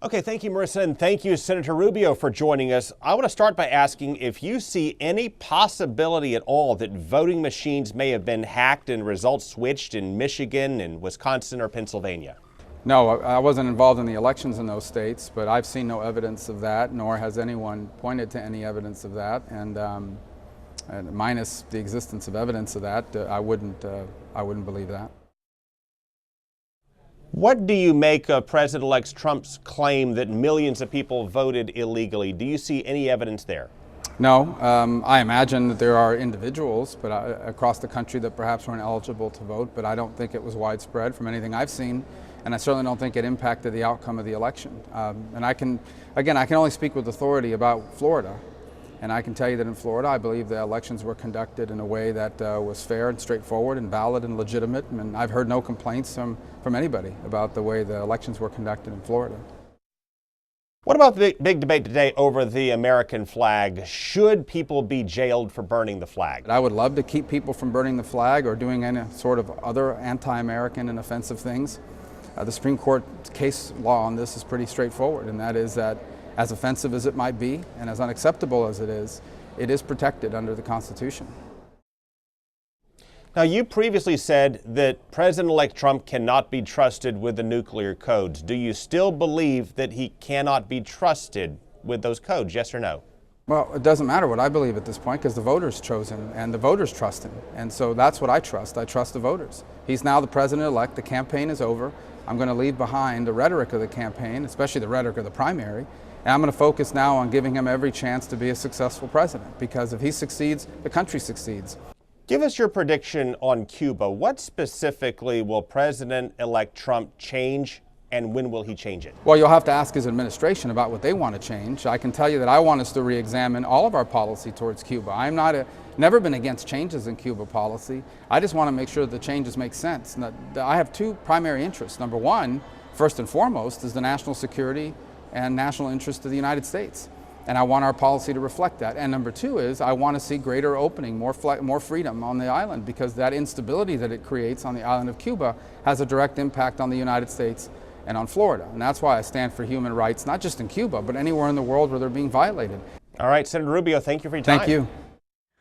Okay, thank you, Marissa, and thank you, Senator Rubio, for joining us. I want to start by asking if you see any possibility at all that voting machines may have been hacked and results switched in Michigan and Wisconsin or Pennsylvania. No, I wasn't involved in the elections in those states, but I've seen no evidence of that, nor has anyone pointed to any evidence of that. And minus the existence of evidence of that, I wouldn't believe that. What do you make of President-elect Trump's claim that millions of people voted illegally? Do you see any evidence there? No, I imagine that there are individuals across the country that perhaps weren't eligible to vote, but I don't think it was widespread from anything I've seen, and I certainly don't think it impacted the outcome of the election. And I can only speak with authority about Florida, and I can tell you that in Florida, I believe the elections were conducted in a way that was fair and straightforward and valid and legitimate, and I've heard no complaints from anybody about the way the elections were conducted in Florida. What about the big debate today over the American flag? Should people be jailed for burning the flag? I would love to keep people from burning the flag or doing any sort of other anti-American and offensive things. The Supreme Court case law on this is pretty straightforward, and that is that as offensive as it might be and as unacceptable as it is protected under the Constitution. Now, you previously said that President-elect Trump cannot be trusted with the nuclear codes. Do you still believe that he cannot be trusted with those codes, yes or no? Well, it doesn't matter what I believe at this point because the voters chose him and the voters trust him. And so that's what I trust. I trust the voters. He's now the president-elect. The campaign is over. I'm going to leave behind the rhetoric of the campaign, especially the rhetoric of the primary. And I'm going to focus now on giving him every chance to be a successful president, because if he succeeds, the country succeeds. Give us your prediction on Cuba. What specifically will President-elect Trump change, and when will he change it? Well, you'll have to ask his administration about what they want to change. I can tell you that I want us to re-examine all of our policy towards Cuba. I'm never been against changes in Cuba policy. I just want to make sure that the changes make sense. I have two primary interests. Number one, first and foremost, is the national security and national interest of the United States. And I want our policy to reflect that. And number two is I want to see greater opening, more freedom on the island, because that instability that it creates on the island of Cuba has a direct impact on the United States and on Florida. And that's why I stand for human rights, not just in Cuba, but anywhere in the world where they're being violated. All right, Senator Rubio, thank you for your time. Thank you.